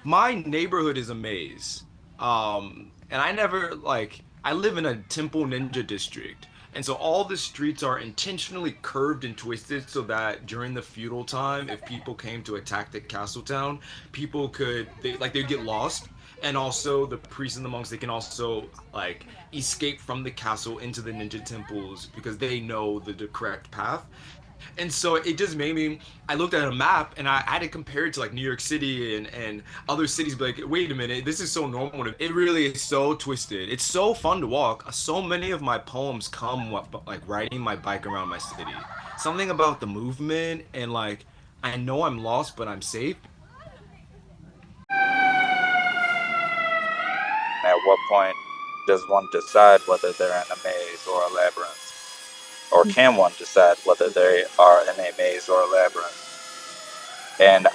My neighborhood is a maze. And I never like I live in a Temple Ninja district. And so all the streets are intentionally curved and twisted so that during the feudal time, if people came to attack the castle town, people could they'd get lost. And also the priests and the monks, they can also like escape from the castle into the ninja temples because they know the correct path. And so it just made me, I looked at a map and I had to compare it to like New York City and other cities, be like, wait a minute, this is so normal. It really is so twisted. It's so fun to walk. So many of my poems come like riding my bike around my city. Something about the movement and like, I know I'm lost, but I'm safe. At what point does one decide whether they're in a maze or a labyrinth? Or can one decide whether they are in a maze or a labyrinth? And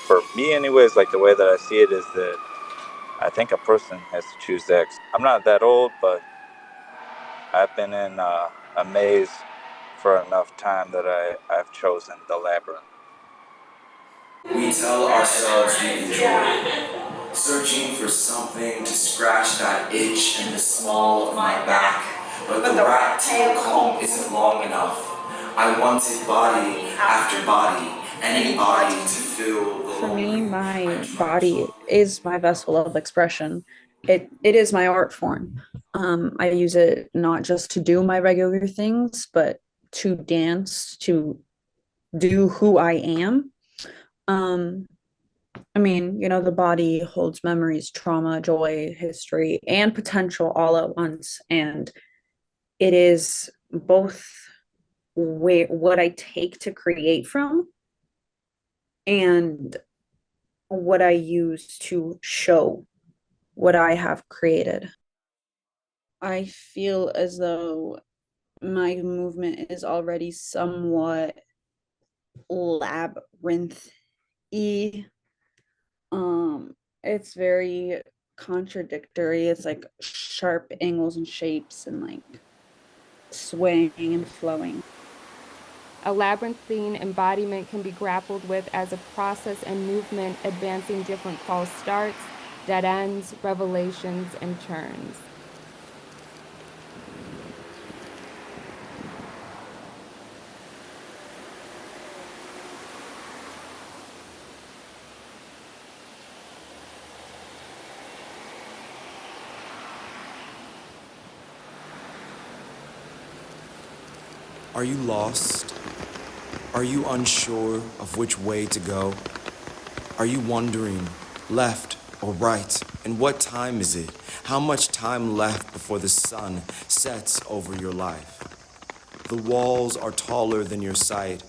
for me anyways, like the way that I see it is that I think a person has to choose that. I'm not that old, but I've been in a maze for enough time that I've chosen the labyrinth. We tell ourselves we enjoy it, searching for something to scratch that itch in the small of my back. But the rat tail comb isn't long enough. I wanted body after body, any body to fill the For me, lonely. I my tried to body is my vessel of expression. It is my art form. I use it not just to do my regular things, but to dance, to do who I am. Um, I mean, the body holds memories, trauma, joy, history, and potential all at once. And it is both what I take to create from and what I use to show what I have created. I feel as though my movement is already somewhat labyrinth it's very contradictory. It's like sharp angles and shapes and like swaying and flowing. A labyrinthine embodiment can be grappled with as a process and movement advancing different false starts, dead ends, revelations, and turns. Are you lost? Are you unsure of which way to go? Are you wondering, left or right? And what time is it? How much time left before the sun sets over your life? The walls are taller than your sight,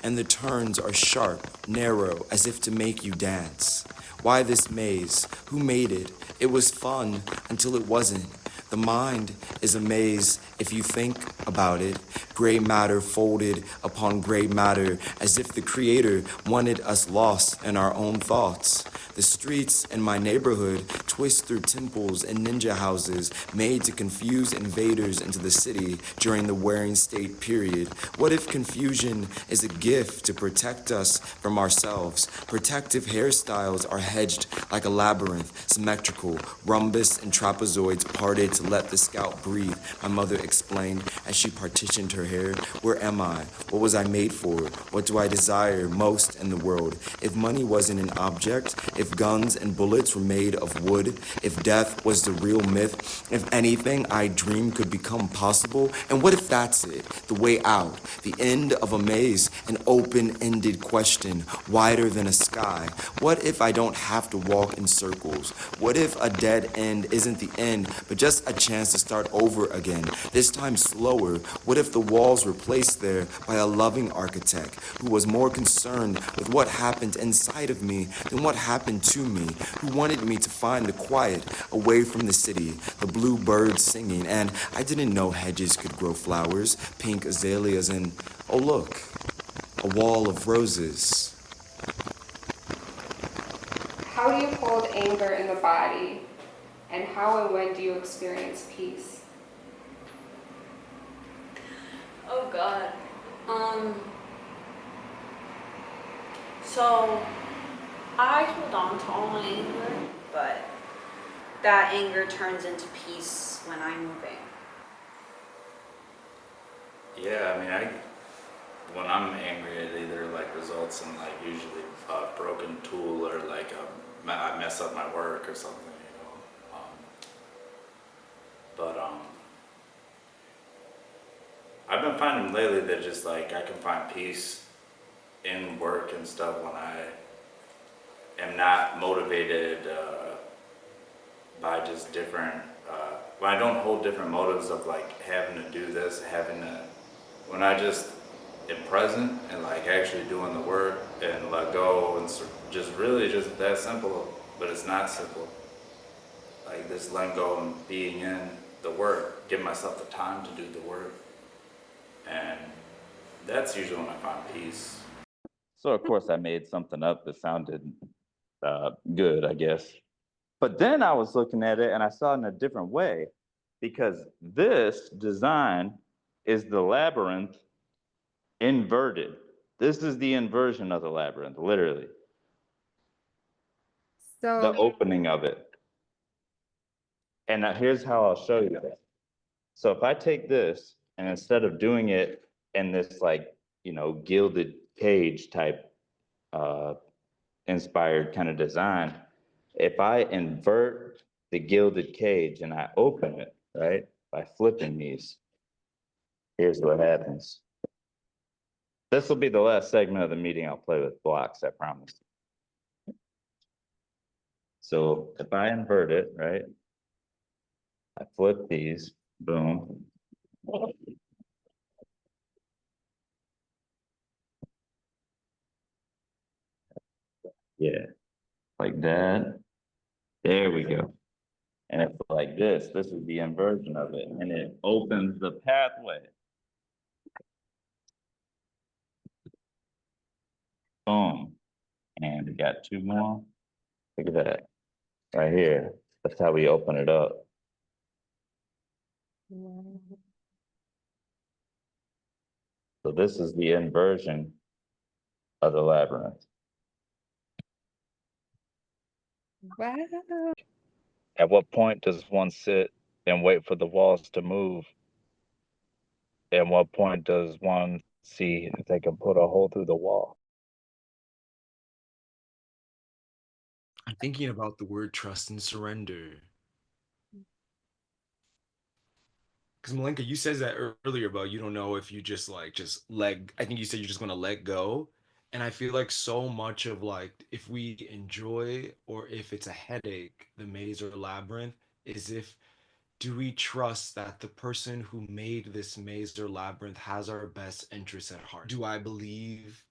and the turns are sharp, narrow, as if to make you dance. Why this maze? Who made it? It was fun until it wasn't. The mind is a maze if you think about it. Gray matter folded upon gray matter, as if the creator wanted us lost in our own thoughts. The streets in my neighborhood twist through temples and ninja houses made to confuse invaders into the city during the Waring State period. What if confusion is a gift to protect us from ourselves? Protective hairstyles are hedged like a labyrinth, symmetrical, rhombus and trapezoids parted to let the scalp breathe, my mother explained as she partitioned her hair. Where am I? What was I made for? What do I desire most in the world? If money wasn't an object, if guns and bullets were made of wood, if death was the real myth, if anything I dreamed could become possible, and what if that's it? The way out, the end of a maze, an open-ended question, wider than a sky. What if I don't have to walk in circles? What if a dead end isn't the end, but just a chance to start over again, this time slower? What if the walls were placed there by a loving architect who was more concerned with what happened inside of me than what happened to me, who wanted me to find the quiet away from the city, the blue birds singing, and I didn't know hedges could grow flowers, pink azaleas, and oh look, a wall of roses. How do you hold anger in the body? And how and when do you experience peace? Oh God. Um so I hold on to all my anger, but that anger turns into peace when I'm moving. Yeah, I mean, when I'm angry, it either like results in like usually a broken tool or like I mess up my work or something, you know. But I've been finding lately that just like I can find peace in work and stuff when I am not motivated by just different. When I don't hold different motives of like having to do this, when I just am present and like actually doing the work and let go and just really just that simple, but it's not simple. Like this letting go and being in the work, give myself the time to do the work, and that's usually when I find peace. So of course I made something up that sounded good, I guess. But then I was looking at it and I saw it in a different way because this design is the labyrinth inverted. This is the inversion of the labyrinth, literally. The So, opening of it. And now here's how I'll show you that. So if I take this and instead of doing it in this like, you know, gilded cage type uh, inspired kind of design, if I invert the gilded cage and I open it, right, by flipping these, here's what happens. This will be the last segment of the meeting. I'll play with blocks, I promise. So if I invert it, right, I flip these, boom. Yeah, like that. There we go. And if like this is the inversion of it, and it opens the pathway. Boom. And we got two more. Look at that. Right here. That's how we open it up. So this is the inversion of the labyrinth. wow. At what point does one sit and wait for the walls to move? And what point does one see if they can put a hole through the wall? I'm thinking about the word trust and surrender. Because Malenka, you said that earlier about you don't know if you just like just let. I think you said you're just gonna let go, and I feel like so much of like if we enjoy or if it's a headache, the maze or labyrinth is if do we trust that the person who made this maze or labyrinth has our best interests at heart? Do I believe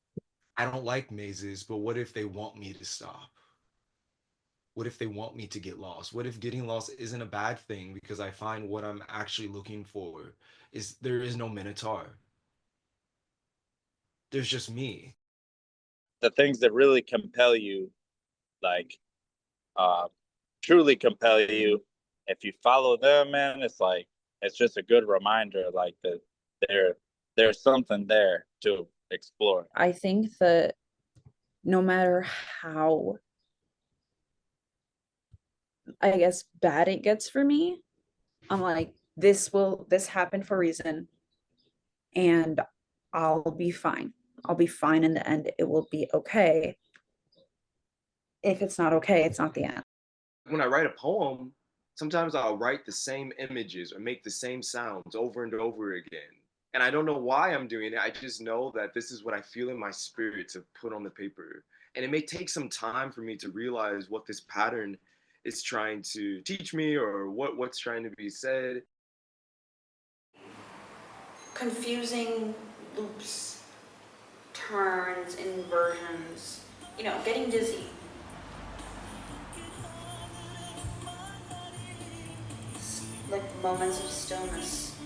I don't like mazes, but what if they want me to stop? What if they want me to get lost? What if getting lost isn't a bad thing because I find what I'm actually looking for is there is no minotaur. There's just me. The things that really compel you, like uh, truly compel you, if you follow them, man, it's like it's just a good reminder, like that there's something there to explore. I think that no matter how, I guess, bad it gets for me, I'm like, this happened for a reason, and I'll be fine. I'll be fine in the end. It will be okay. If it's not okay, it's not the end. When I write a poem, sometimes I'll write the same images or make the same sounds over and over again. And I don't know why I'm doing it. I just know that this is what I feel in my spirit to put on the paper. And it may take some time for me to realize what this pattern is trying to teach me or what's trying to be said. Confusing loops, turns, inversions, getting dizzy. Like moments of stillness.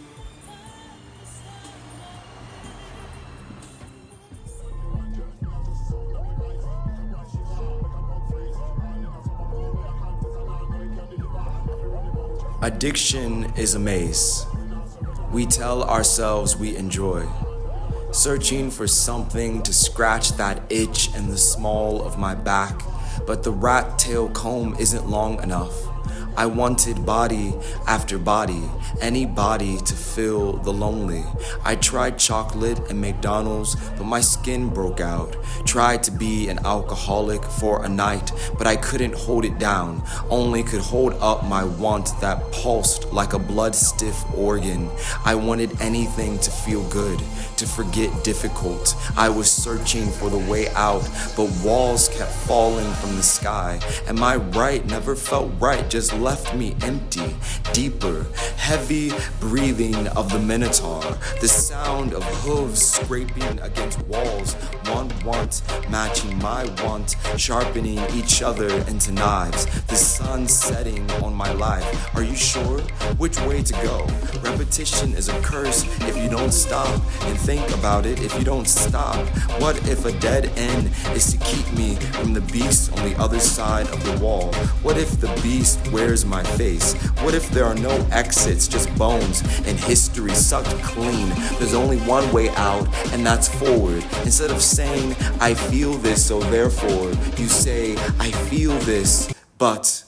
Addiction is a maze. We tell ourselves we enjoy, searching for something to scratch that itch in the small of my back, but the rat tail comb isn't long enough. I wanted body after body, any body to fill the lonely. I tried chocolate and McDonald's, but my skin broke out. Tried to be an alcoholic for a night, but I couldn't hold it down. Only could hold up my want that pulsed like a blood-stiff organ. I wanted anything to feel good, to forget difficult. I was searching for the way out, but walls kept falling from the sky, and my right never felt right, just left me empty, deeper, heavy breathing of the minotaur, the sound of hooves scraping against walls, one want matching my want, sharpening each other into knives, the sun setting on my life. Are you sure which way to go? Repetition is a curse if you don't stop and think about it. If you don't stop, what if a dead end is to keep me from the beast on the other side of the wall? What if the beast wears my face? What if there are no exits, just bones and history sucked clean? There's only one way out, and that's forward. Instead of saying I feel this, so therefore you say I feel this, but